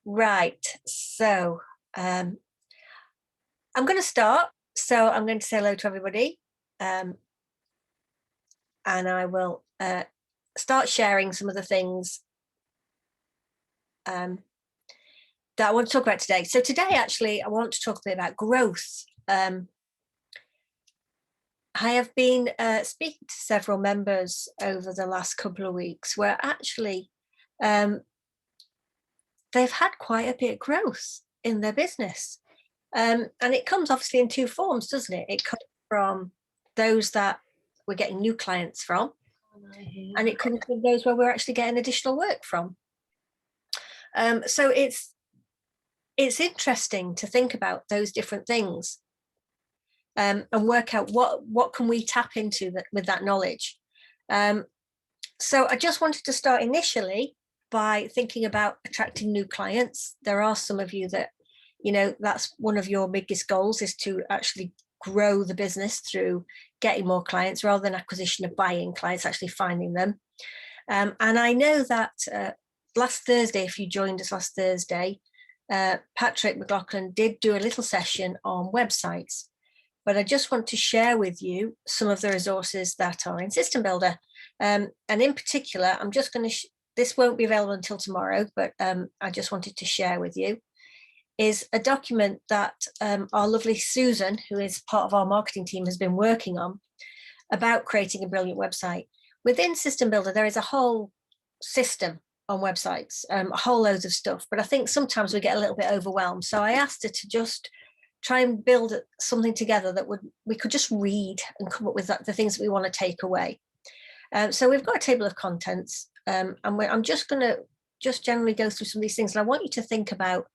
Right. So I'm going to start. So I'm going to say hello to everybody. And I will start sharing some of the things that I want to talk about today. So today, actually, I want to talk a bit about growth. I have been speaking to several members over the last couple of weeks where actually they've had quite a bit of growth in their business. And it comes obviously in two forms, doesn't it? It comes from those that we're getting new clients from, and it comes from those where we're actually getting additional work from. So it's interesting to think about those different things and work out what can we tap into with that knowledge. So I just wanted to start initially by thinking about attracting new clients. There are some of you that, that's one of your biggest goals, is to actually grow the business through getting more clients rather than acquisition of buying clients, actually finding them. And I know that last Thursday, if you joined us last Thursday, Patrick McLaughlin did do a little session on websites. But I just want to share with you some of the resources that are in System Builder. And in particular, I'm just going to, this won't be available until tomorrow, but I just wanted to share with you, is a document that our lovely Susan, who is part of our marketing team, has been working on about creating a brilliant website. Within System Builder, there is a whole system on websites, a whole loads of stuff, but I think sometimes we get a little bit overwhelmed. So I asked her to just try and build something together that we could just read and come up with the things that we want to take away. So we've got a table of contents, and I'm just going to generally go through some of these things. And I want you to think about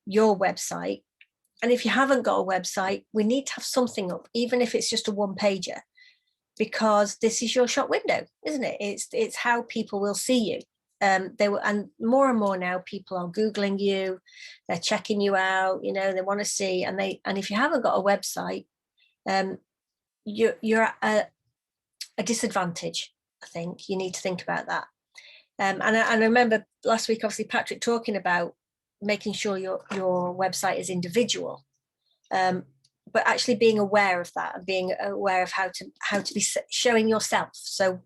your website. And if you haven't got a website, we need to have something up, even if it's just a one-pager, because this is your shop window, isn't it? It's how people will see you. And more and more now, people are Googling you, they're checking you out, they want to see, and if you haven't got a website, you're at a disadvantage. I think you need to think about that. And I remember last week, obviously, Patrick talking about making sure your website is individual, but actually being aware of that and being aware of how to be showing yourself. So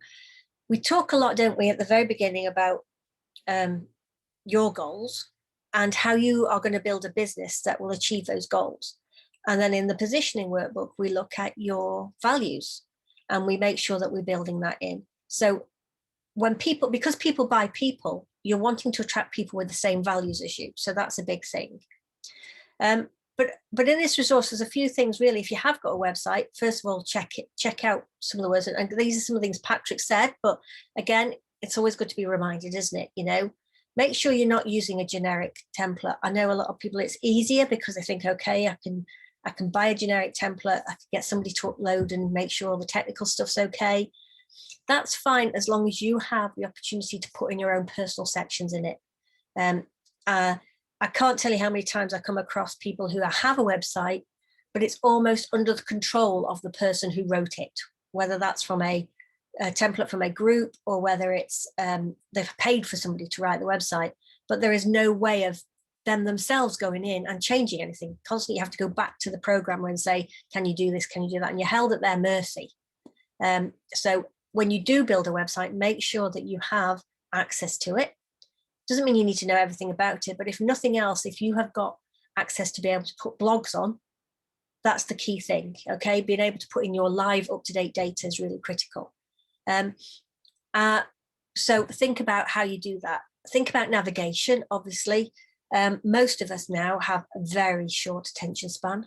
we talk a lot, don't we, at the very beginning about your goals and how you are going to build a business that will achieve those goals. And then in the positioning workbook, we look at your values and we make sure that we're building that in. So because people buy people, you're wanting to attract people with the same values as you. So that's a big thing. But in this resource, there's a few things really. If you have got a website, first of all, check out some of the words. And these are some of the things Patrick said, but again, it's always good to be reminded, isn't it? Make sure you're not using a generic template. I know a lot of people, it's easier because they think, okay, I can buy a generic template. I can get somebody to upload and make sure all the technical stuff's okay. That's fine as long as you have the opportunity to put in your own personal sections in it. I can't tell you how many times I come across people who have a website, but it's almost under the control of the person who wrote it, whether that's from a template from a group or whether it's they've paid for somebody to write the website, but there is no way of them themselves going in and changing anything. Constantly you have to go back to the programmer and say, can you do this, can you do that? And you're held at their mercy. So when you do build a website, make sure that you have access to it. Doesn't mean you need to know everything about it, but if nothing else, if you have got access to be able to put blogs on, that's the key thing, okay? Being able to put in your live up-to-date data is really critical. So think about how you do that. Think about navigation, obviously. Most of us now have a very short attention span.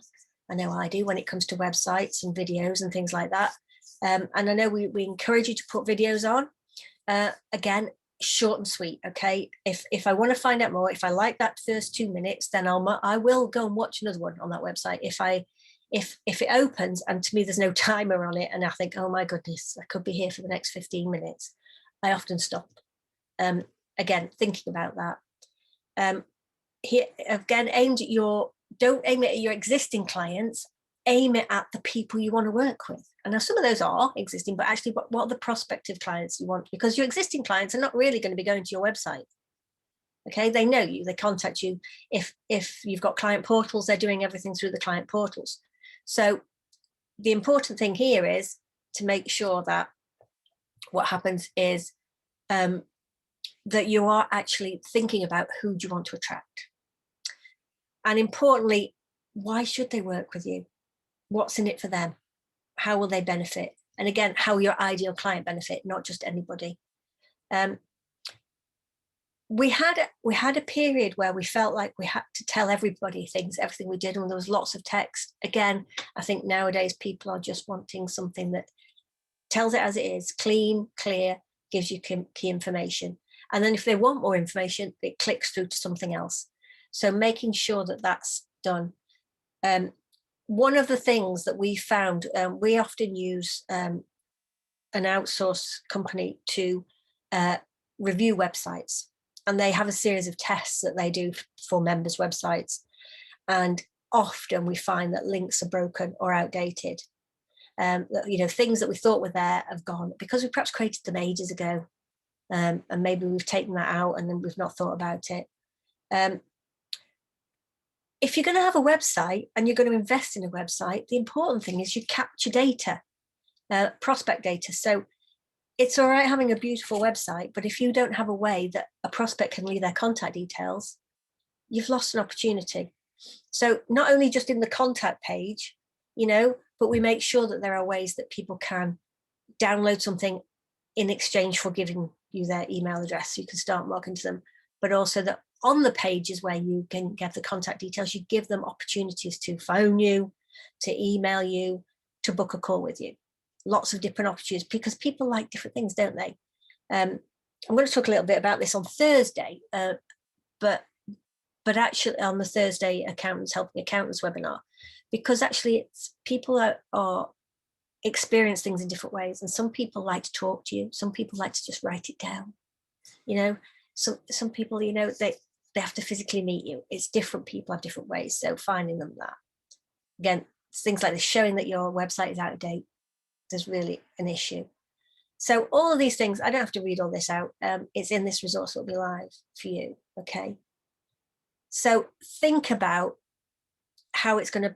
I know I do when it comes to websites and videos and things like that. And I know we encourage you to put videos on. Again, short and sweet, okay? If I want to find out more, if I like that first 2 minutes, then I will go and watch another one on that website. If it opens and to me there's no timer on it and I think, oh my goodness, I could be here for the next 15 minutes, I often stop. Again, thinking about that. Here again, don't aim it at your existing clients, aim it at the people you want to work with. And now some of those are existing, but actually what are the prospective clients you want? Because your existing clients are not really going to be going to your website. Okay, they know you, they contact you. If you've got client portals, they're doing everything through the client portals. So the important thing here is to make sure that what happens is that you are actually thinking about who do you want to attract. And importantly, why should they work with you? What's in it for them? How will they benefit? And again, how will your ideal client benefit, not just anybody. We had a period where we felt like we had to tell everybody everything we did, and there was lots of text. Again, I think nowadays people are just wanting something that tells it as it is, clean, clear, gives you key information. And then if they want more information, it clicks through to something else. So making sure that that's done. One of the things that we found, we often use an outsource company to review websites, and they have a series of tests that they do for members' websites. And often we find that links are broken or outdated. Things that we thought were there have gone because we perhaps created them ages ago, and maybe we've taken that out and then we've not thought about it. If you're going to have a website and you're going to invest in a website, the important thing is you capture data, prospect data. So it's all right having a beautiful website, but if you don't have a way that a prospect can leave their contact details, you've lost an opportunity. So not only just in the contact page, but we make sure that there are ways that people can download something in exchange for giving you their email address so you can start marketing to them, but also that on the pages where you can get the contact details, you give them opportunities to phone you, to email you, to book a call with you. Lots of different opportunities, because people like different things, don't they? I'm going to talk a little bit about this on Thursday, but actually on the Thursday Helping Accountants webinar, because actually it's people are experience things in different ways, and some people like to talk to you, some people like to just write it down. Some people, they have to physically meet you. It's different people have different ways, so finding them that. Again, things like this, showing that your website is out of date, there's really an issue. So all of these things, I don't have to read all this out. It's in this resource that will be live for you, okay? So think about how it's going to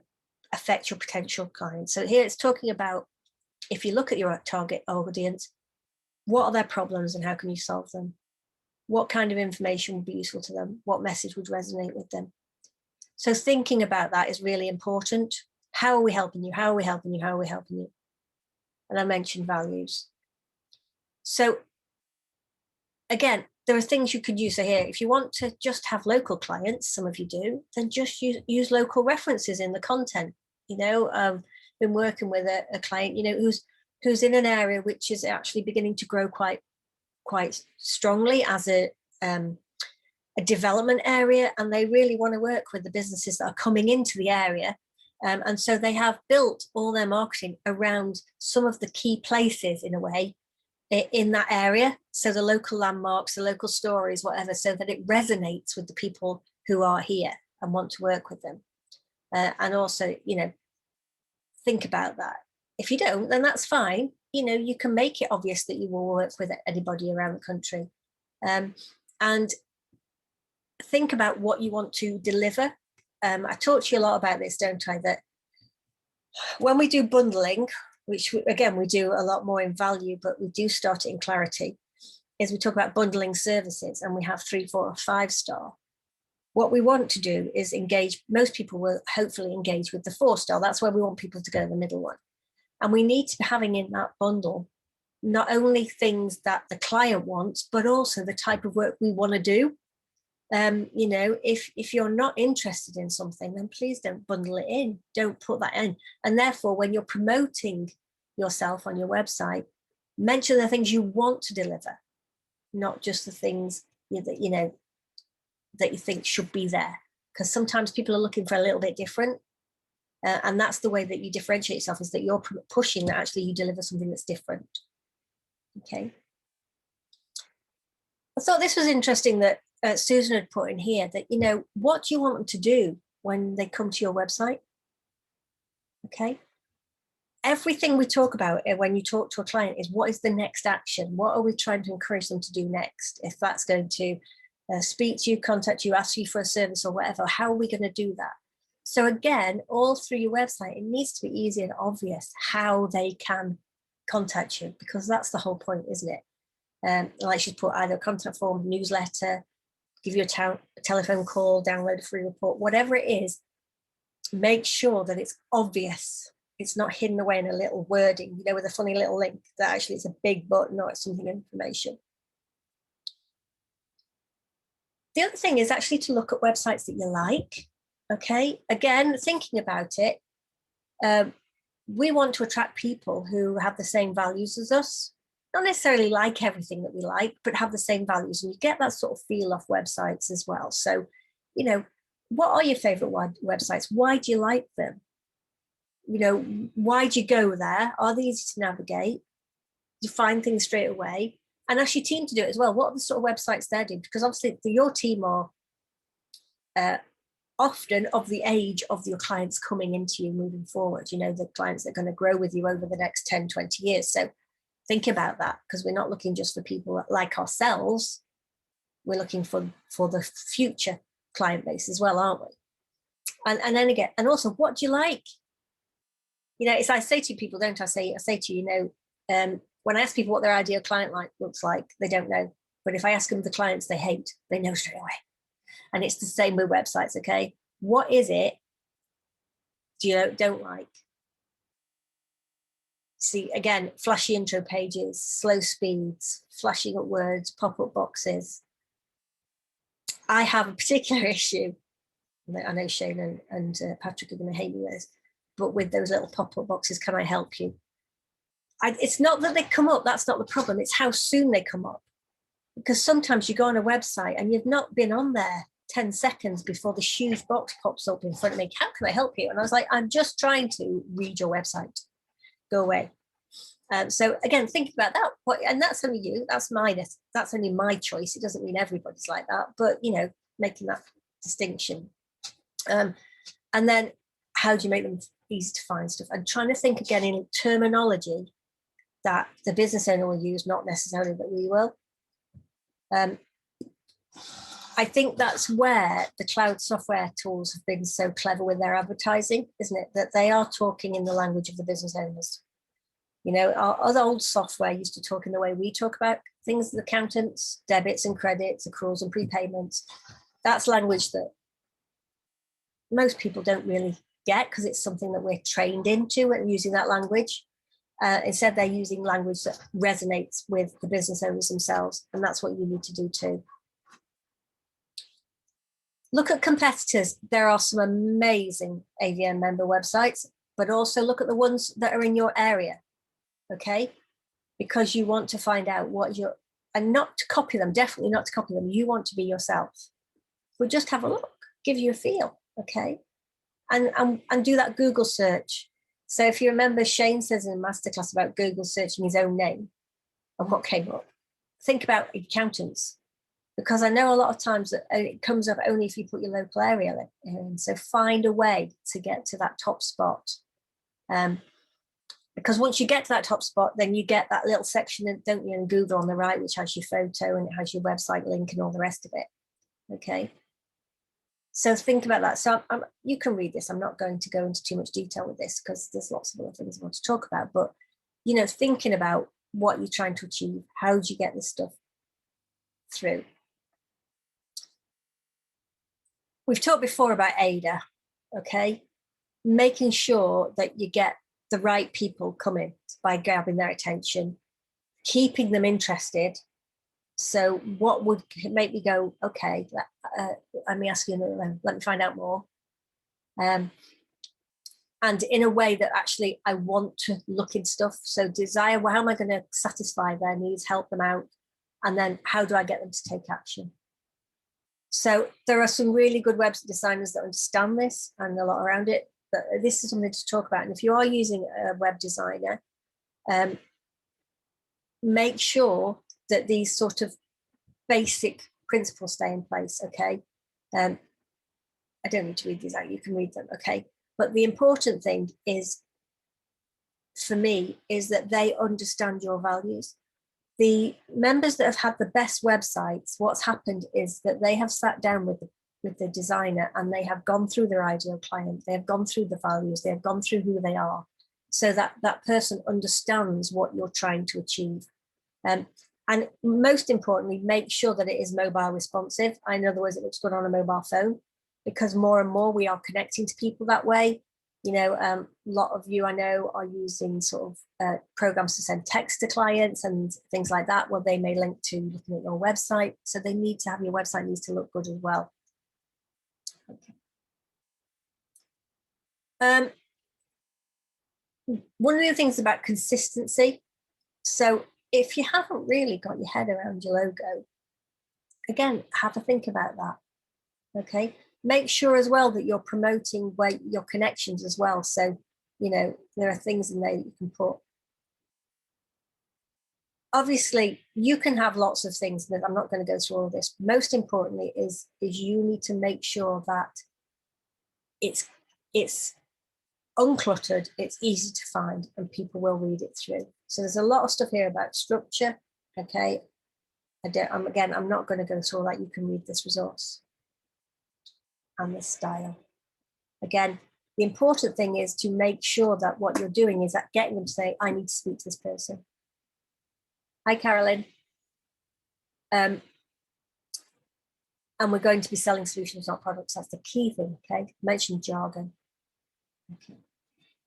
affect your potential clients. So here it's talking about, if you look at your target audience, what are their problems and how can you solve them? What kind of information would be useful to them? What message would resonate with them? So thinking about that is really important. How are we helping you? How are we helping you? How are we helping you? And I mentioned values. So again, there are things you could use. So here, if you want to just have local clients, some of you do, then just use local references in the content. I've been working with a client, who's in an area which is actually beginning to grow quite strongly as a development area, and they really want to work with the businesses that are coming into the area. And so they have built all their marketing around some of the key places, in a way, in that area. So the local landmarks, the local stories, whatever, so that it resonates with the people who are here and want to work with them. And also, think about that. If you don't, then that's fine. You can make it obvious that you will work with anybody around the country. And think about what you want to deliver. I talk to you a lot about this, don't I? That when we do bundling, which again, we do a lot more in value, but we do start it in clarity, is we talk about bundling services, and we have 3, 4, or 5 star. What we want to do is engage, most people will hopefully engage with the 4 star. That's where we want people to go, the middle one. And we need to be having in that bundle not only things that the client wants, but also the type of work we want to do. If you're not interested in something, then please don't bundle it in. Don't put that in. And therefore, when you're promoting yourself on your website, mention the things you want to deliver, not just the things that you think should be there. Because sometimes people are looking for a little bit different. And that's the way that you differentiate yourself, is that you're pushing that actually you deliver something that's different. Okay. I thought this was interesting that Susan had put in here that, what do you want them to do when they come to your website? Okay. Everything we talk about when you talk to a client is, what is the next action? What are we trying to encourage them to do next? If that's going to speak to you, contact you, ask you for a service or whatever. How are we going to do that? So again, all through your website, it needs to be easy and obvious how they can contact you, because that's the whole point, isn't it? Like she's put either a contact form, newsletter, give you a telephone call, download a free report, whatever it is, make sure that it's obvious. It's not hidden away in a little wording, with a funny little link that actually it's a big button or it's something information. The other thing is actually to look at websites that you like. Okay, again, thinking about it, we want to attract people who have the same values as us, not necessarily like everything that we like, but have the same values. And you get that sort of feel off websites as well. So, what are your favorite websites? Why do you like them? Why do you go there? Are they easy to navigate? You find things straight away? And ask your team to do it as well. What are the sort of websites they're doing? Because obviously your team are often of the age of your clients coming into you moving forward, the clients that are going to grow with you over the next 10, 20 years. So think about that, because we're not looking just for people like ourselves. We're looking for the future client base as well, aren't we? And then again, and also, what do you like? It's I say to people, don't I say to you, when I ask people what their ideal client looks like, they don't know. But if I ask them the clients they hate, they know straight away. And it's the same with websites, okay? What is it you don't like? See, again, flashy intro pages, slow speeds, flashing up words, pop-up boxes. I have a particular issue. I know Shane and Patrick are going to hate me with this, but with those little pop-up boxes, can I help you? It's not that they come up, that's not the problem. It's how soon they come up. Because sometimes you go on a website and you've not been on there 10 seconds before the huge box pops up in front of me. How can I help you? And I was like, I'm just trying to read your website. Go away. So again, think about that. And that's only you. That's only my choice. It doesn't mean everybody's like that. But, making that distinction. And then how do you make them easy to find stuff? And trying to think again in terminology that the business owner will use, not necessarily that we will. I think that's where the cloud software tools have been so clever with their advertising, isn't it? That they are talking in the language of the business owners. Our other old software used to talk in the way we talk about things as accountants, debits and credits, accruals and prepayments. That's language that most people don't really get because it's something that we're trained into and using that language. Instead, they're using language that resonates with the business owners themselves, and that's what you need to do too. Look at competitors. There are some amazing AVN member websites, but also look at the ones that are in your area, okay? Because you want to find out and not to copy them, definitely not to copy them. You want to be yourself. But just have a look, give you a feel, okay? And do that Google search. So if you remember, Shane says in a masterclass about Google searching his own name and what came up. Think about accountants, because I know a lot of times that it comes up only if you put your local area in. So find a way to get to that top spot. Because once you get to that top spot, then you get that little section, don't you, in Google on the right, which has your photo and it has your website link and all the rest of it. Okay. So think about that. So you can read this. I'm not going to go into too much detail with this because there's lots of other things I want to talk about. But, thinking about what you're trying to achieve, how do you get this stuff through? We've talked before about ADA, okay? Making sure that you get the right people coming by grabbing their attention, keeping them interested. So what would make me go, okay, let me ask you another one, let me find out more. And in a way that actually I want to look in stuff. So desire, well, how am I going to satisfy their needs, help them out? And then how do I get them to take action? So there are some really good web designers that understand this and a lot around it, but this is something to talk about. And if you are using a web designer, make sure that these sort of basic principles stay in place, okay? I don't need to read these out, you can read them, okay? But the important thing is, for me, is that they understand your values. The members that have had the best websites, what's happened is that they have sat down with the designer and they have gone through their ideal client, they have gone through the values, they have gone through who they are, so that that person understands what you're trying to achieve. And most importantly, make sure that it is mobile responsive. In other words, it looks good on a mobile phone, because more and more we are connecting to people that way. You know, a lot of you I know are using sort of programs to send text to clients and things like that. Well, they may link to looking at your website. So they need to have, your website needs to look good as well. Okay. One of the things about consistency. So if you haven't really got your head around your logo, again, have a think about that. Okay. Make sure as well that you're promoting your connections as well. So, you know, there are things in there that you can put. Obviously, you can have lots of things that I'm not going to go through all of this. Most importantly is you need to make sure that it's uncluttered, it's easy to find, and people will read it through. So there's a lot of stuff here about structure. Okay. I'm not going to go through all that. You can read this resource. And the style. Again, the important thing is to make sure that what you're doing is that getting them to say, I need to speak to this person. Hi, Carolyn. And we're going to be selling solutions, not products. That's the key thing, okay? Mention jargon. Okay.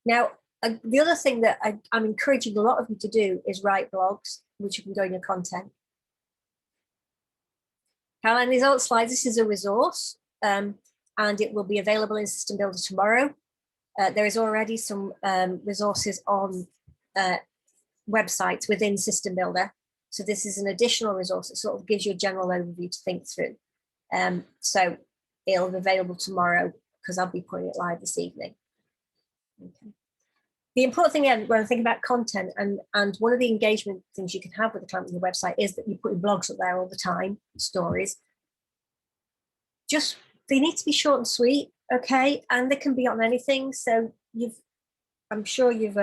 Now, the other thing that I'm encouraging a lot of you to do is write blogs, which you can go in your content. Caroline, these old slides, this is a resource. And it will be available in System Builder tomorrow. There is already some resources on websites within System Builder. So this is an additional resource that sort of gives you a general overview to think through. So it'll be available tomorrow because I'll be putting it live this evening. Okay. The important thing when I think about content and one of the engagement things you can have with the client on your website is that you put blogs up there all the time, stories. They need to be short and sweet, okay? And they can be on anything. So I'm sure you've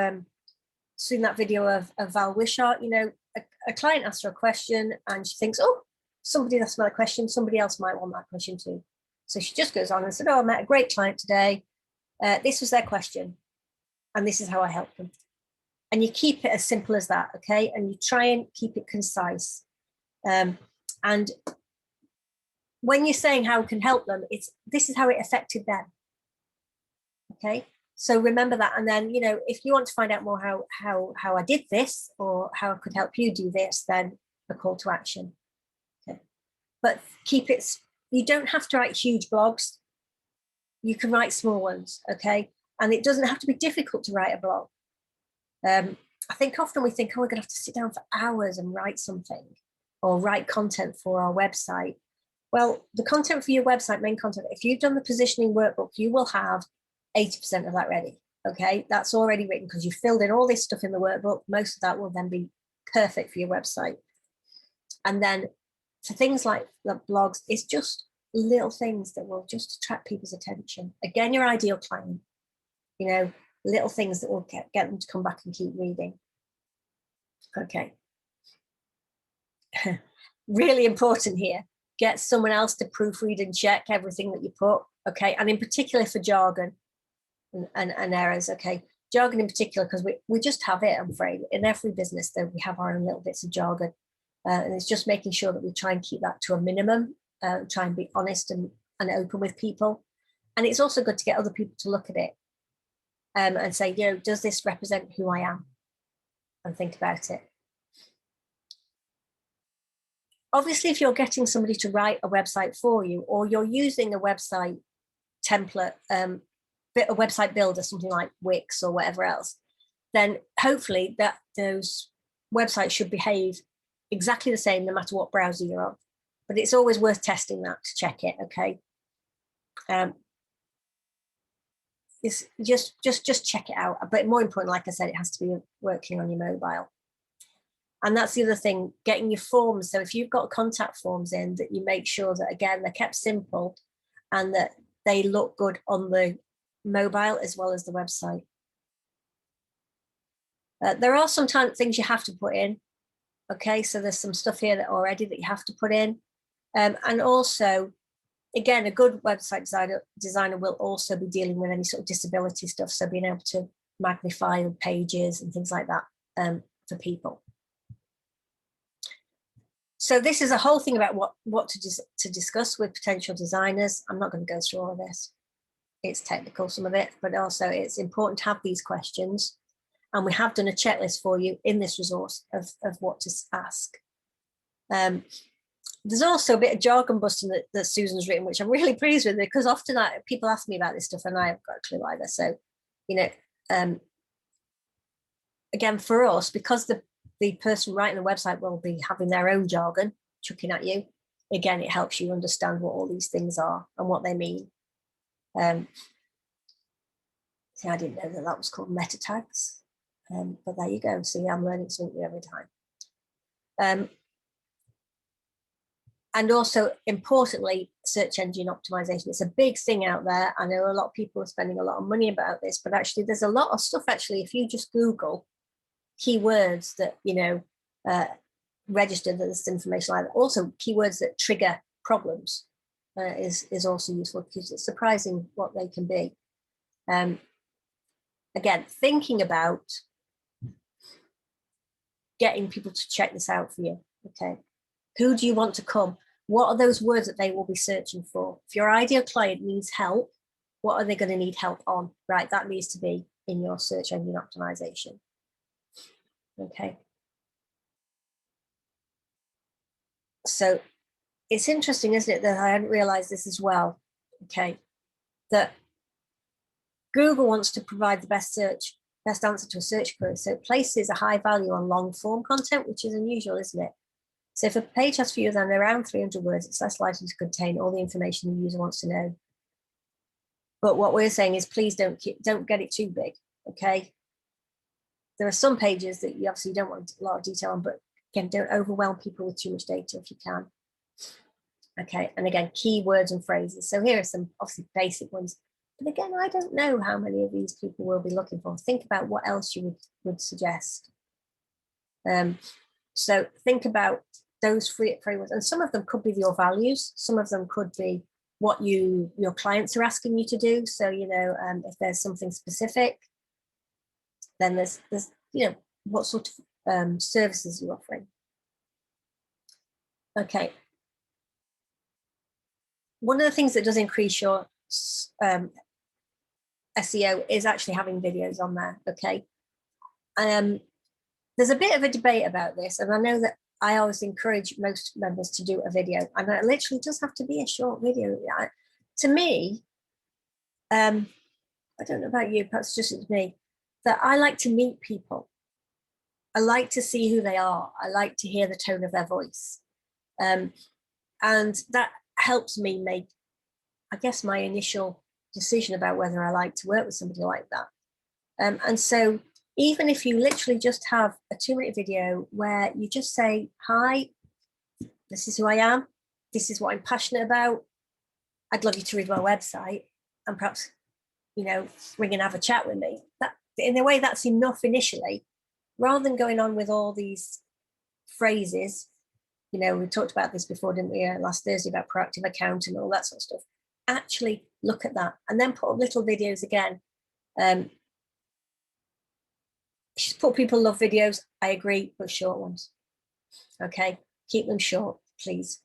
seen that video of Val Wishart. You know, a client asked her a question and she thinks, oh, somebody asked me a question, somebody else might want that question too. So she just goes on and said, oh, I met a great client today. This was their question. And this is how I helped them. And you keep it as simple as that, okay? And you try and keep it concise. And when you're saying how it can help them, this is how it affected them. Okay, so remember that. And then, you know, if you want to find out more how I did this or how I could help you do this, then a call to action. Okay, but keep it. You don't have to write huge blogs. You can write small ones. Okay, and it doesn't have to be difficult to write a blog. I think often we think, oh, we're going to have to sit down for hours and write something or write content for our website. Well, the content for your website, main content, if you've done the positioning workbook, you will have 80% of that ready. Okay, that's already written because you filled in all this stuff in the workbook. Most of that will then be perfect for your website. And then for things like the blogs, it's just little things that will just attract people's attention. Again, your ideal client, you know, little things that will get them to come back and keep reading. Okay. Really important here. Get someone else to proofread and check everything that you put, okay? And in particular for jargon and errors, okay? Jargon in particular, because we just have it, I'm afraid. In every business, though, we have our own little bits of jargon. And it's just making sure that we try and keep that to a minimum, try and be honest and open with people. And it's also good to get other people to look at it and say, you know, does this represent who I am? And think about it. Obviously, if you're getting somebody to write a website for you, or you're using a website template, a website builder, something like Wix or whatever else, then hopefully those websites should behave exactly the same no matter what browser you're on. But it's always worth testing that to check it, okay? It's just check it out. But more important, like I said, it has to be working on your mobile. And that's the other thing, getting your forms. So if you've got contact forms in, that you make sure that, again, they're kept simple and that they look good on the mobile as well as the website. There are sometimes things you have to put in. Okay, so there's some stuff here that already that you have to put in. And also, again, a good website designer will also be dealing with any sort of disability stuff. So being able to magnify pages and things like that for people. So this is a whole thing about what to discuss with potential designers. I'm not going to go through all of this. It's technical, some of it, but also it's important to have these questions. And we have done a checklist for you in this resource of what to ask. There's also a bit of jargon busting that Susan's written, which I'm really pleased with, because often people ask me about this stuff and I haven't got a clue either. So, you know, again, for us, because the person writing the website will be having their own jargon chucking at you, again, it helps you understand what all these things are and what they mean. See, I didn't know that was called meta tags, but there you go. See, I'm learning something every time. And also, importantly, search engine optimization. It's a big thing out there. I know a lot of people are spending a lot of money about this, but actually there's a lot of stuff, actually, if you just Google keywords that, you know, register this information like that. Also, keywords that trigger problems is also useful, because it's surprising what they can be. Again, thinking about getting people to check this out for you. Okay. Who do you want to come? What are those words that they will be searching for? If your ideal client needs help, what are they going to need help on? Right, that needs to be in your search engine optimization. Okay. So it's interesting, isn't it, that I hadn't realized this as well. Okay. That Google wants to provide the best answer to a search query. So it places a high value on long form content, which is unusual, isn't it? So if a page has fewer than around 300 words, it's less likely to contain all the information the user wants to know. But what we're saying is, please don't get it too big, okay? There are some pages that you obviously don't want a lot of detail on, but again, don't overwhelm people with too much data if you can. Okay, and again, keywords and phrases. So here are some obviously basic ones. But again, I don't know how many of these people will be looking for. Think about what else you would suggest. So think about those phrases, and some of them could be your values. Some of them could be what your clients are asking you to do. So, you know, if there's something specific, then there's you know, what sort of services you're offering. Okay. One of the things that does increase your SEO is actually having videos on there. Okay. There's a bit of a debate about this, and I know that I always encourage most members to do a video, and it literally does have to be a short video. To me, I don't know about you, perhaps just it's me, that I like to meet people. I like to see who they are. I like to hear the tone of their voice. And that helps me make, I guess, my initial decision about whether I like to work with somebody like that. And so even if you literally just have a 2-minute video where you just say, hi, this is who I am. This is what I'm passionate about. I'd love you to read my website and perhaps, you know, ring and have a chat with me. That, in a way, that's enough initially, rather than going on with all these phrases. You know, we talked about this before, didn't we, last Thursday, about proactive account and all that sort of stuff. Actually look at that and then put up little videos again. Put people love videos, I agree, but short ones. Okay, keep them short, please,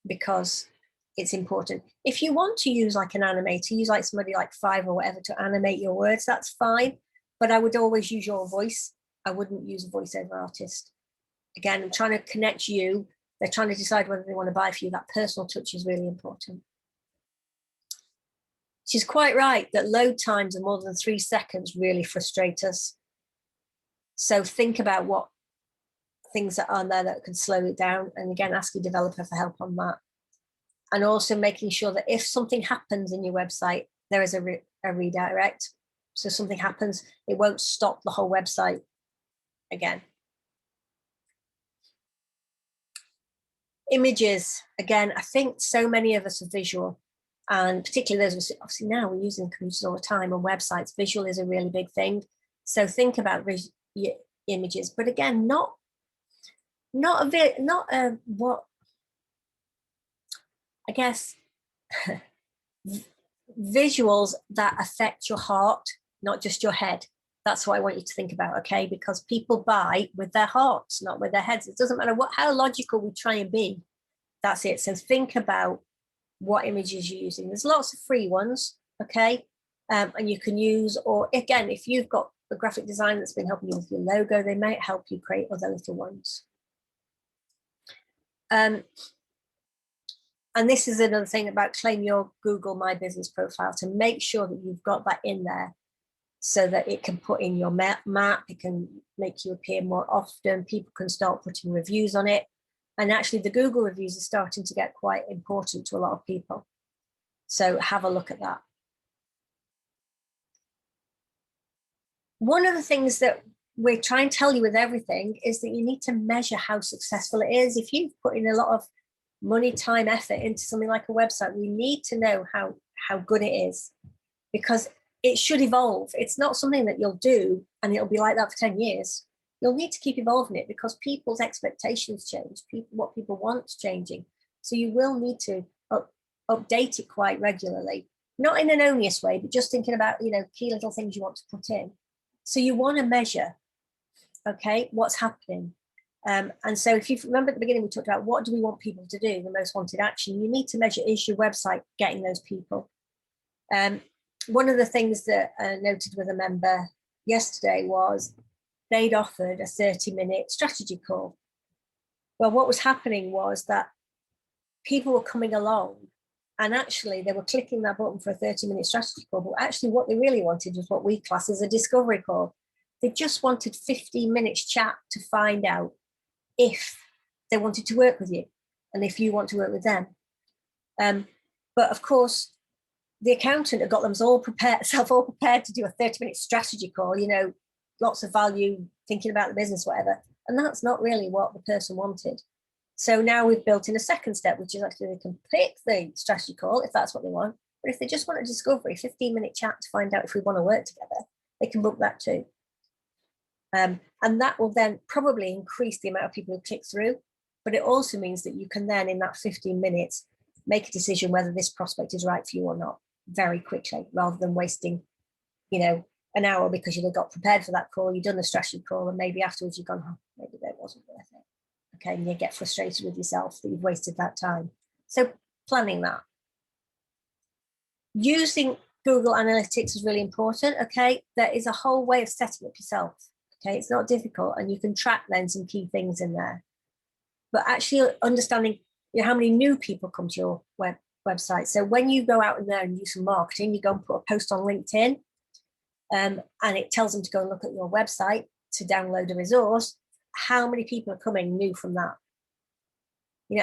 because it's important. If you want to use like an animator, use like somebody like Fiverr or whatever to animate your words, that's fine. But I would always use your voice. I wouldn't use a voiceover artist. Again, I'm trying to connect you. They're trying to decide whether they want to buy for you. That personal touch is really important. She's quite right that load times of more than 3 seconds really frustrate us. So think about what things that are there that can slow it down. And again, ask your developer for help on that. And also making sure that if something happens in your website, there is a redirect. So something happens, it won't stop the whole website again. Images, again, I think so many of us are visual. And particularly those of us, obviously now we're using computers all the time on websites. Visual is a really big thing. So think about images, but again, not what I guess visuals that affect your heart, not just your head. That's what I want you to think about, okay? Because people buy with their hearts, not with their heads. It doesn't matter how logical we try and be. That's it. So think about what images you're using. There's lots of free ones, okay? And you can use, or again, if you've got a graphic designer that's been helping you with your logo, they might help you create other little ones. And this is another thing about claim your Google My Business profile, to make sure that you've got that in there so that it can put in your map, it can make you appear more often, people can start putting reviews on it. And actually the Google reviews are starting to get quite important to a lot of people. So have a look at that. One of the things that we're trying to tell you with everything is that you need to measure how successful it is. If you've put in a lot of money, time, effort into something like a website, we need to know how good it is, because it should evolve. It's not something that you'll do and it'll be like that for 10 years. You'll need to keep evolving it because people's expectations change. What people want is changing. So you will need to update it quite regularly, not in an onerous way, but just thinking about, key little things you want to put in. So you want to measure, okay, what's happening. And so if you remember at the beginning, we talked about what do we want people to do, the most wanted action. You need to measure, is your website getting those people? One of the things that I noted with a member yesterday was they'd offered a 30-minute strategy call. Well, what was happening was that people were coming along and actually they were clicking that button for a 30-minute strategy call, but actually what they really wanted was what we class as a discovery call. They just wanted 15 minutes chat to find out if they wanted to work with you and if you want to work with them. But of course, the accountant had got them all prepared to do a 30-minute strategy call, lots of value, thinking about the business, whatever. And that's not really what the person wanted. So now we've built in a second step, which is actually they can pick the strategy call if that's what they want. But if they just want a discovery, 15-minute chat to find out if we want to work together, they can book that too. And that will then probably increase the amount of people who click through. But it also means that you can then, in that 15 minutes, make a decision whether this prospect is right for you or not very quickly, rather than wasting, an hour because you've got prepared for that call, you've done the strategy call, and maybe afterwards you've gone, oh, maybe that wasn't worth it. Okay, and you get frustrated with yourself that you've wasted that time. So planning that. Using Google Analytics is really important, okay? There is a whole way of setting up yourself, okay? It's not difficult, and you can track then some key things in there. But actually understanding how many new people come to your website. So when you go out in there and do some marketing, you go and put a post on LinkedIn, and it tells them to go and look at your website to download a resource. How many people are coming new from that?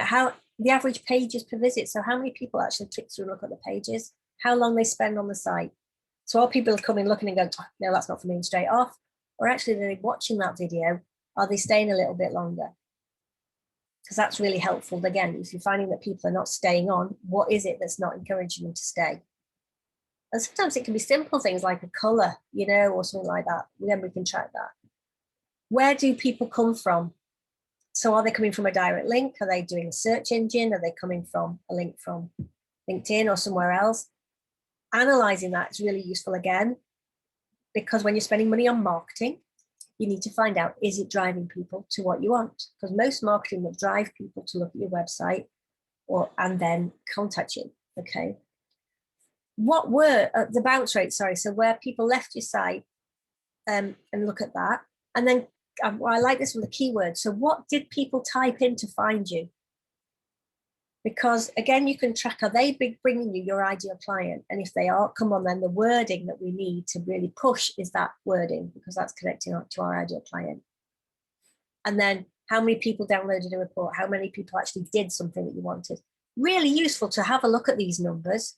How the average pages per visit. So how many people actually click through and look at the pages? How long they spend on the site? So are people coming, looking and going, oh, no, that's not for me, and straight off? Or actually, they're watching that video. Are they staying a little bit longer? Because that's really helpful. Again, if you're finding that people are not staying on, what is it that's not encouraging them to stay? And sometimes it can be simple things like a color, or something like that. Then we can track that. Where do people come from? So are they coming from a direct link? Are they doing a search engine? Are they coming from a link from LinkedIn or somewhere else? Analyzing that is really useful again, because when you're spending money on marketing, you need to find out, is it driving people to what you want? Because most marketing will drive people to look at your website and then contact you, okay? What were the bounce rates, so where people left your site and look at that. And then I like this with the keywords. So what did people type in to find you? Because again, you can track, are they bringing you your ideal client? And if they are, come on, then the wording that we need to really push is that wording, because that's connecting to our ideal client. And then how many people downloaded a report? How many people actually did something that you wanted? Really useful to have a look at these numbers,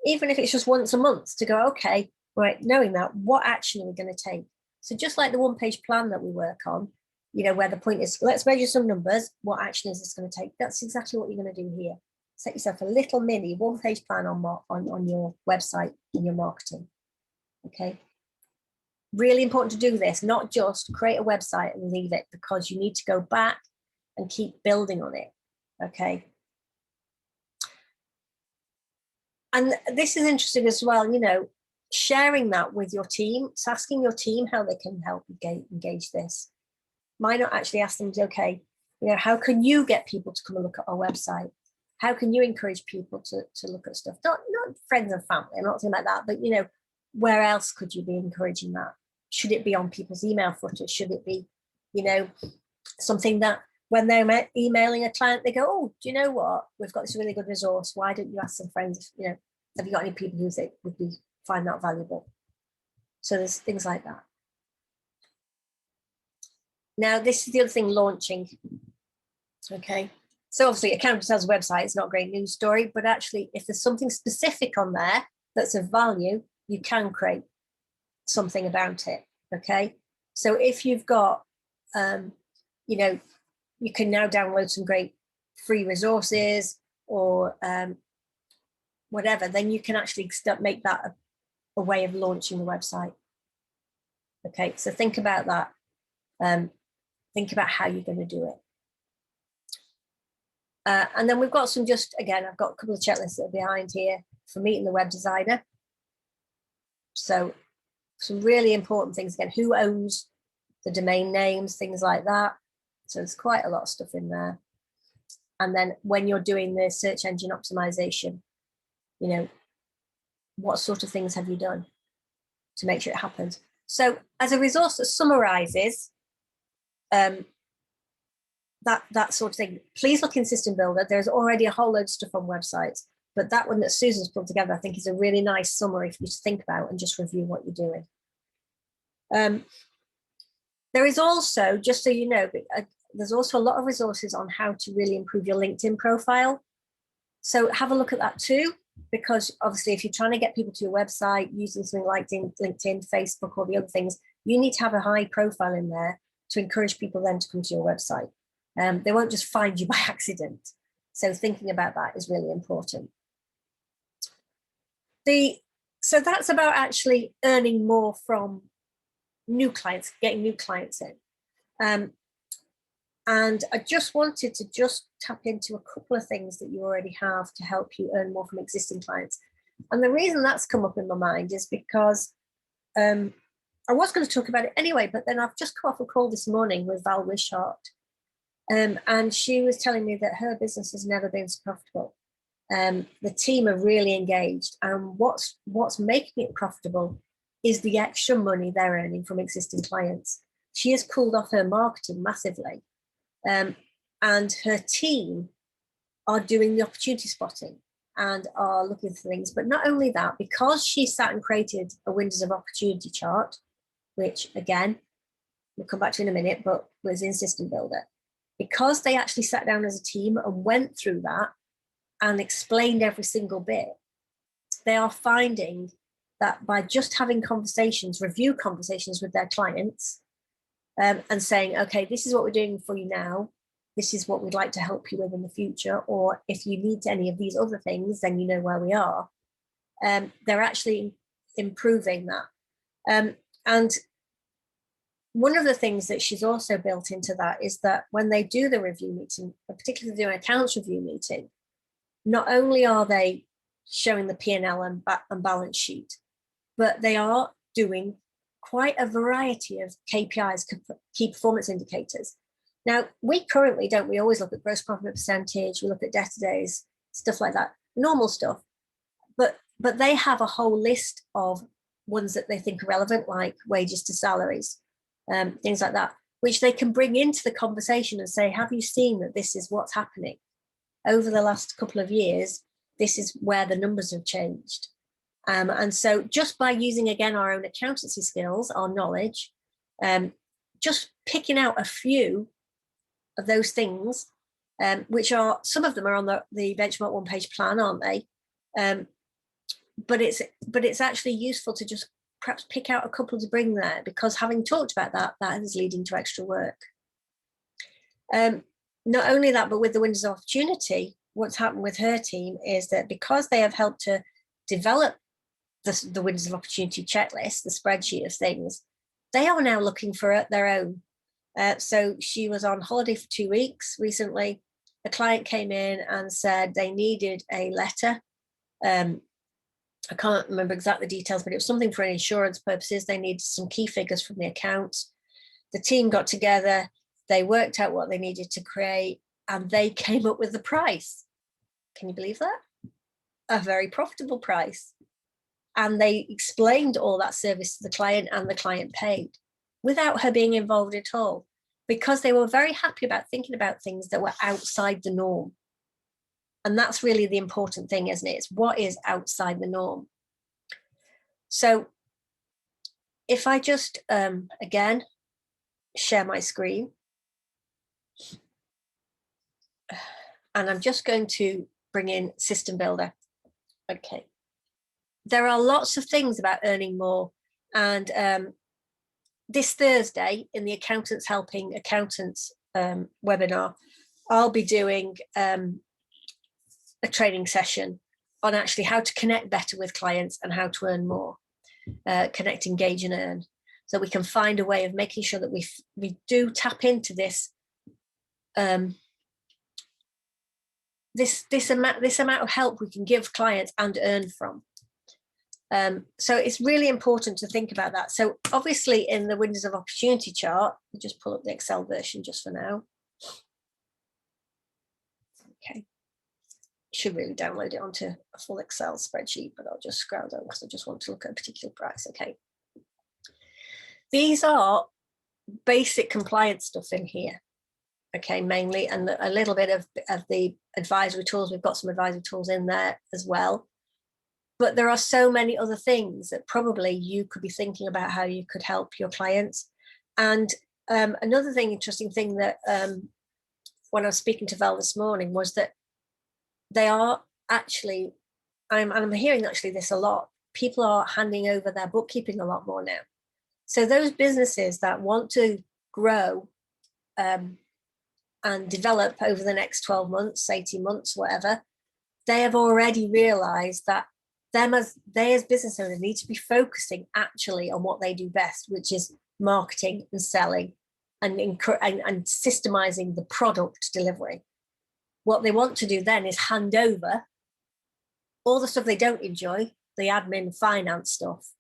even if it's just once a month, to go, okay, right, knowing that, what action are we going to take? So just like the one-page plan that we work on, where the point is, let's measure some numbers. What action is this going to take? That's exactly what you're going to do here. Set yourself a little mini one-page plan on your website and your marketing. Okay. Really important to do this, not just create a website and leave it, because you need to go back and keep building on it. Okay. And this is interesting as well, you know, sharing that with your team. It's asking your team how they can help engage this. Might not actually ask them, okay, you know, how can you get people to come and look at our website? How can you encourage people to look at stuff? Not friends and family, I'm not saying like that, but, you know, where else could you be encouraging that? Should it be on people's email footers? Should it be, you know, something that when they're emailing a client, they go, oh, do you know what? We've got this really good resource. Why don't you ask some friends, you know, have you got any people who think would be find that valuable? So there's things like that. Now, this is the other thing, launching. Okay. So obviously account sales website is not a great news story, but actually if there's something specific on there that's of value, you can create something about it. Okay. So if you've got, you know, you can now download some great free resources or whatever, then you can actually make that a way of launching the website. Okay. So think about that. Think about how you're going to do it. And then we've got some I've got a couple of checklists that are behind here for meeting the web designer. So some really important things again, who owns the domain names, things like that. So there's quite a lot of stuff in there. And then when you're doing the search engine optimization, you know, what sort of things have you done to make sure it happens? So as a resource that summarizes that sort of thing, please look in System Builder. There's already a whole load of stuff on websites, but that one that Susan's put together, I think, is a really nice summary for you to think about and just review what you're doing. There is also, just so you know, there's also a lot of resources on how to really improve your LinkedIn profile. So have a look at that too, because obviously if you're trying to get people to your website using something like LinkedIn, Facebook, or the other things, you need to have a high profile in there to encourage people then to come to your website. They won't just find you by accident. So thinking about that is really important. So that's about actually earning more from new clients, getting new clients in. And I just wanted to tap into a couple of things that you already have to help you earn more from existing clients. And the reason that's come up in my mind is because I was going to talk about it anyway, but then I've just come off a call this morning with Val Wishart. And she was telling me that her business has never been so profitable. The team are really engaged, and what's making it profitable is the extra money they're earning from existing clients. She has cooled off her marketing massively, and her team are doing the opportunity spotting and are looking for things. But not only that, because she sat and created a windows of opportunity chart, which again, we'll come back to in a minute, but was in System Builder. Because they actually sat down as a team and went through that and explained every single bit, they are finding that by just having conversations, review conversations with their clients, and saying, okay, this is what we're doing for you now. This is what we'd like to help you with in the future. Or if you need any of these other things, then you know where we are. They're actually improving that. And one of the things that she's also built into that is that when they do the review meeting, particularly the accounts review meeting, not only are they showing the P&L and balance sheet, but they are doing quite a variety of KPIs, key performance indicators. Now, we always look at gross profit percentage, we look at debtor days, stuff like that, normal stuff. But they have a whole list of ones that they think are relevant, like wages to salaries, things like that, which they can bring into the conversation and say, have you seen that this is what's happening? Over the last couple of years, this is where the numbers have changed. And so just by using, again, our own accountancy skills, our knowledge, just picking out a few of those things, which are, some of them are on the benchmark one-page plan, aren't they? But it's actually useful to just perhaps pick out a couple to bring there, because having talked about that is leading to extra work. Not only that, but with the windows of opportunity, what's happened with her team is that because they have helped to develop the windows of opportunity checklist, the spreadsheet of things, they are now looking for their own. So she was on holiday for 2 weeks recently. A client came in and said they needed a letter. I can't remember exactly the details, but it was something for insurance purposes. They needed some key figures from the accounts. The team got together, they worked out what they needed to create, and they came up with the price. Can you believe that? A very profitable price. And they explained all that service to the client, and the client paid without her being involved at all, because they were very happy about thinking about things that were outside the norm. And that's really the important thing, isn't it? It's what is outside the norm. So if I just, again, share my screen. And I'm just going to bring in System Builder. Okay. There are lots of things about earning more. And this Thursday in the Accountants Helping Accountants webinar, I'll be doing a training session on actually how to connect better with clients and how to earn more, connect, engage, and earn. So we can find a way of making sure that we do tap into this this amount of help we can give clients and earn from. So it's really important to think about that. So obviously in the windows of opportunity chart, we'll just pull up the Excel version just for now. Okay. Should really download it onto a full Excel spreadsheet, but I'll just scroll down because I just want to look at a particular price. Okay. These are basic compliance stuff in here. Okay, mainly, and a little bit of the advisory tools. We've got some advisory tools in there as well. But there are so many other things that probably you could be thinking about how you could help your clients. And another interesting thing that when I was speaking to Val this morning was that they are actually, I'm hearing actually this a lot, people are handing over their bookkeeping a lot more now. So those businesses that want to grow and develop over the next 12 months, 18 months, whatever, they have already realized that they as business owners need to be focusing actually on what they do best, which is marketing and selling and systemizing the product delivery. What they want to do then is hand over all the stuff they don't enjoy, the admin, finance stuff,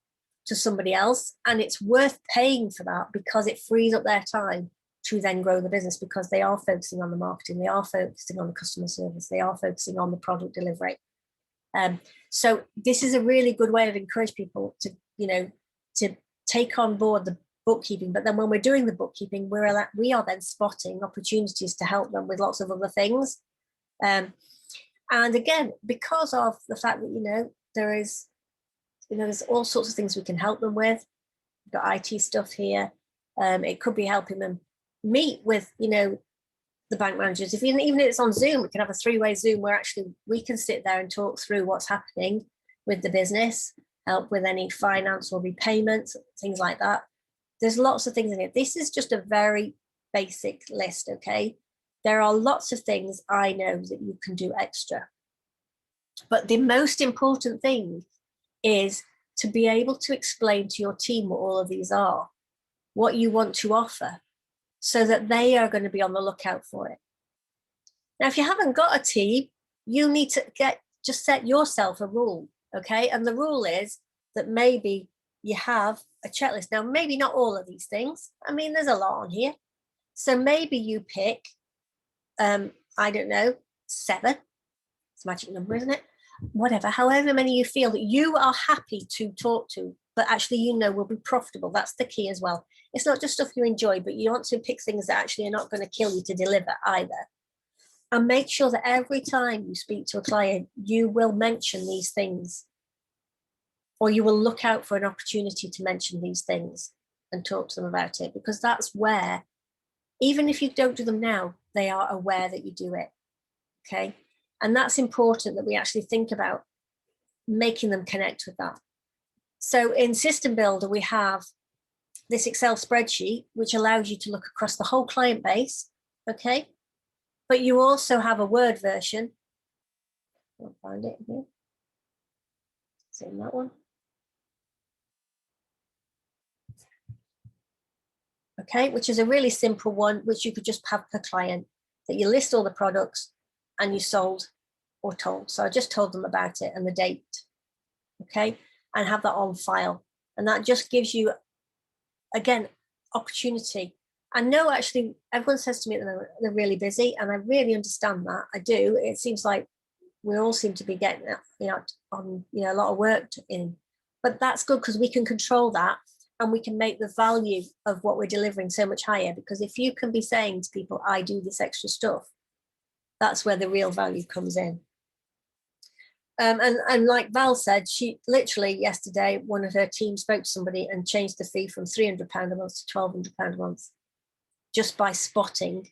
to somebody else. And it's worth paying for that because it frees up their time to then grow the business, because they are focusing on the marketing, they are focusing on the customer service, they are focusing on the product delivery. So this is a really good way of encouraging people to, to take on board the bookkeeping. But then when we're doing the bookkeeping, we are then spotting opportunities to help them with lots of other things. And again, because of the fact that, there's all sorts of things we can help them with. We've got IT stuff here. It could be helping them meet with, the bank managers. Even if it's on Zoom, we can have a 3-way Zoom where actually we can sit there and talk through what's happening with the business, help with any finance or repayments, things like that. There's lots of things in it. This is just a very basic list, okay? There are lots of things I know that you can do extra. But the most important thing is to be able to explain to your team what all of these are, what you want to offer, so that they are going to be on the lookout for it. Now, if you haven't got a team, you need to just set yourself a rule, okay? And the rule is that maybe you have a checklist. Now, maybe not all of these things. I mean, there's a lot on here. So maybe you pick, I don't know, 7. It's a magic number, isn't it? Whatever, however many you feel that you are happy to talk to, but actually will be profitable. That's the key as well. It's not just stuff you enjoy, but you want to pick things that actually are not going to kill you to deliver either. And make sure that every time you speak to a client, you will mention these things, or you will look out for an opportunity to mention these things and talk to them about it, because that's where, even if you don't do them now, they are aware that you do it, okay? And that's important, that we actually think about making them connect with that. So in System Builder, we have this Excel spreadsheet, which allows you to look across the whole client base, okay? But you also have a Word version. I'll find it here. It's in that one. okay, which is a really simple one, which you could just have per client, that you list all the products and you sold or told. So I just told them about it and the date, okay, and have that on file. And that just gives you, again, opportunity. I know actually everyone says to me that they're really busy, and I really understand that. I do. It seems like we all seem to be getting, on, a lot of work in, but that's good because we can control that and we can make the value of what we're delivering so much higher. Because if you can be saying to people, I do this extra stuff, that's where the real value comes in. And like Val said, she literally yesterday, one of her team spoke to somebody and changed the fee from £300 a month to £1,200 a month, just by spotting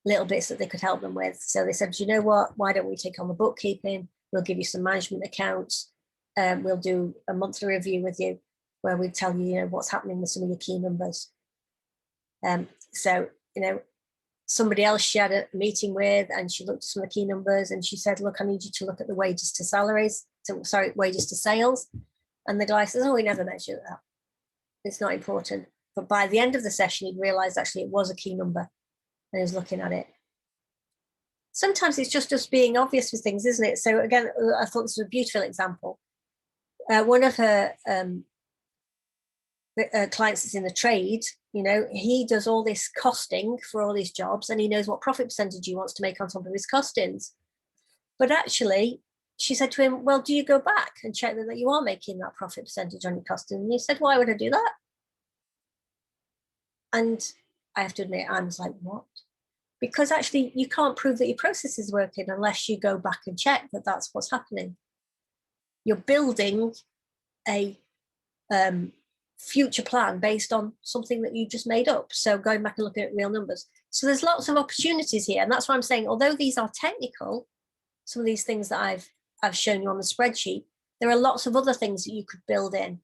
little bits that they could help them with. So they said, you know what, why don't we take on the bookkeeping? We'll give you some management accounts. We'll do a monthly review with you where we tell you, what's happening with some of your key numbers. So, somebody else she had a meeting with, and she looked at some of the key numbers and she said, look, I need you to look at the wages to salaries. So, wages to sales. And the guy says, oh, we never measured that. It's not important. But by the end of the session, he realized actually it was a key number and he was looking at it. Sometimes it's just us being obvious with things, isn't it? So again, I thought this was a beautiful example. One of her clients is in the trade, he does all this costing for all these jobs and he knows what profit percentage he wants to make on top of his costings. But actually, she said to him, well, do you go back and check that you are making that profit percentage on your costing? And he said, why would I do that? And I have to admit, I was like, what? Because actually, you can't prove that your process is working unless you go back and check that that's what's happening. You're building a future plan based on something that you just made up. So going back and looking at real numbers. So there's lots of opportunities here. And that's why I'm saying, although these are technical, some of these things that I've shown you on the spreadsheet, there are lots of other things that you could build in.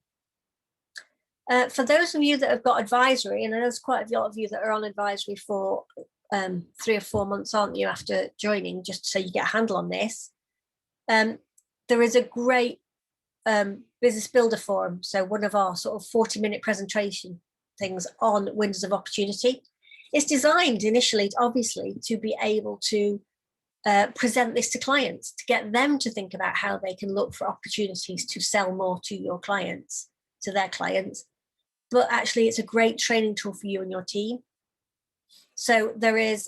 For those of you that have got advisory, and I know there's quite a lot of you that are on advisory for 3 or 4 months, aren't you, after joining, just so you get a handle on this. There is a great business builder forum. So one of our sort of 40-minute presentation things on windows of opportunity. It's designed initially, obviously, to be able to present this to clients, to get them to think about how they can look for opportunities to sell more to your clients, to their clients. But actually, it's a great training tool for you and your team. So there is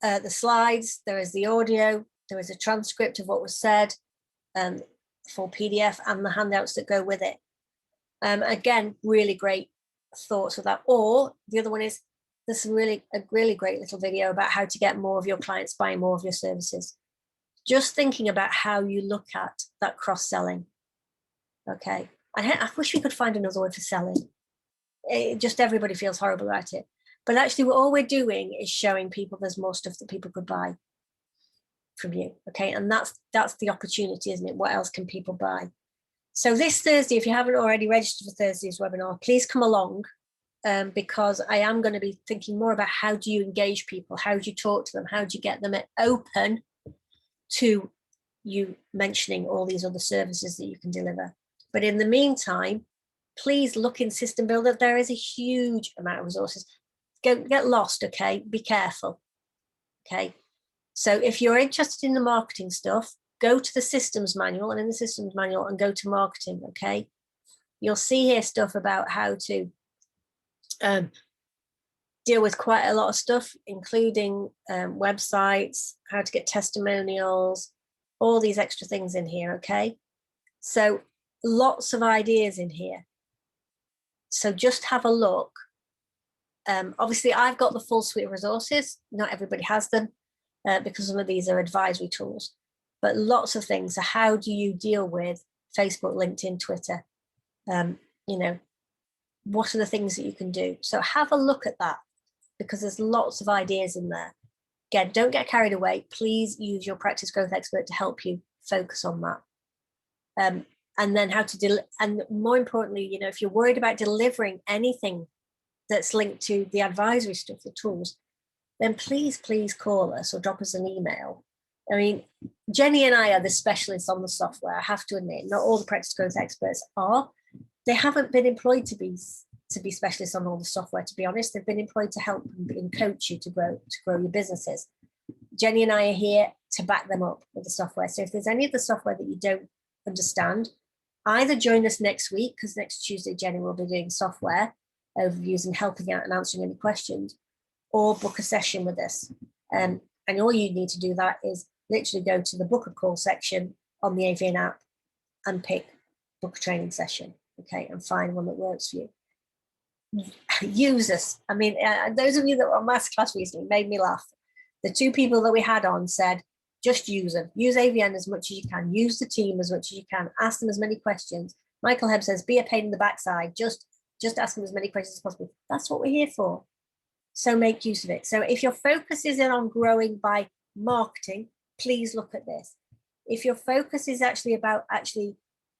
the slides, there is the audio, there is a transcript of what was said, for PDF, and the handouts that go with it. Again, really great thoughts of that. Or the other one is there's a really great little video about how to get more of your clients buying more of your services. Just thinking about how you look at that cross-selling. Okay. I wish we could find another word for selling. Just everybody feels horrible about it. But actually, all we're doing is showing people there's more stuff that people could buy from you. Okay. And that's the opportunity, isn't it? What else can people buy? So this Thursday, if you haven't already registered for Thursday's webinar, please come along, because I am going to be thinking more about how do you engage people? How do you talk to them? How do you get them open to you mentioning all these other services that you can deliver? But in the meantime, please look in System Builder. There is a huge amount of resources. Don't get lost, okay? Be careful, okay? So if you're interested in the marketing stuff, go to the systems manual, and in the systems manual, and go to marketing, okay? You'll see here stuff about how to deal with quite a lot of stuff, including websites, how to get testimonials, all these extra things in here, okay? So lots of ideas in here. So just have a look. Obviously, I've got the full suite of resources. Not everybody has them because some of these are advisory tools, but lots of things. So how do you deal with Facebook, LinkedIn, Twitter? What are the things that you can do? So have a look at that, because there's lots of ideas in there. Again, don't get carried away. Please use your practice growth expert to help you focus on that. And then how to and more importantly, if you're worried about delivering anything that's linked to the advisory stuff, the tools, then please call us or drop us an email. I mean, Jenny and I are the specialists on the software. I have to admit, not all the practice growth experts are. They haven't been employed to be to be specialists on all the software, to be honest. They've been employed to help and coach you to grow your businesses. Jenny and I are here to back them up with the software. So if there's any of the software that you don't understand, either join us next week, because next Tuesday, Jenny will be doing software overviews and helping out and answering any questions, or book a session with us. And all you need to do that is literally go to the book a call section on the AVN app and pick book a training session, okay, and find one that works for you. Use us. I mean, those of you that were on masterclass recently made me laugh. The two people that we had on said, just use them. Use AVN as much as you can. Use the team as much as you can. Ask them as many questions. Michael Hebb says, be a pain in the backside. Just ask them as many questions as possible. That's what we're here for. So make use of it. So if your focus is on growing by marketing, please look at this. If your focus is actually about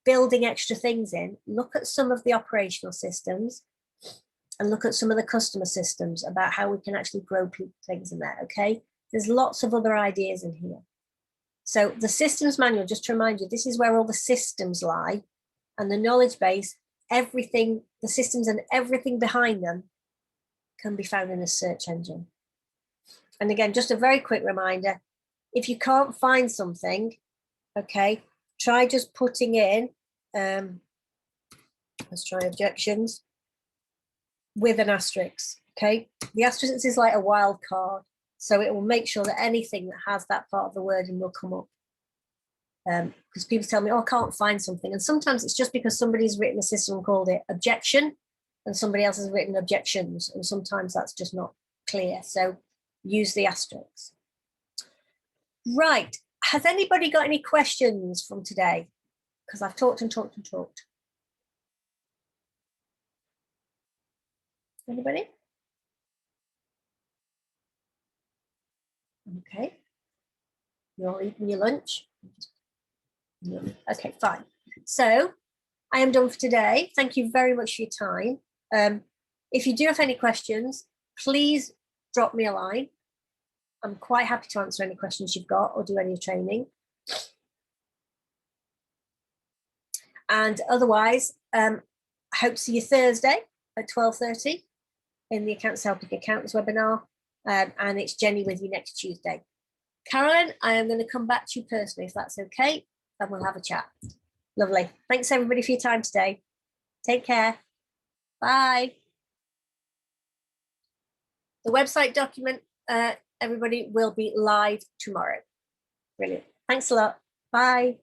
building extra things in, look at some of the operational systems and look at some of the customer systems about how we can actually grow things in there, okay? There's lots of other ideas in here. So the systems manual, just to remind you, this is where all the systems lie, and the knowledge base, everything, the systems and everything behind them can be found in a search engine. And again, just a very quick reminder, if you can't find something, okay, try just putting in, let's try objections with an asterisk, okay? The asterisk is like a wild card, so it will make sure that anything that has that part of the wording will come up. Because people tell me, oh, I can't find something. And sometimes it's just because somebody's written a system and called it objection, and somebody else has written objections. And sometimes that's just not clear. So use the asterisks. Right. Has anybody got any questions from today? Because I've talked and talked and talked. Anybody? Okay. You're all eating your lunch? Okay, fine. So I am done for today. Thank you very much for your time. If you do have any questions, please drop me a line. I'm quite happy to answer any questions you've got or do any training. And otherwise, I hope to see you Thursday at 12:30 in the Accounts Helping Accountants webinar. And it's Jenny with you next Tuesday. Carolyn, I am going to come back to you personally, if that's okay, and we'll have a chat. Lovely. Thanks, everybody, for your time today. Take care. Bye. The website document, everybody, will be live tomorrow. Brilliant. Thanks a lot. Bye.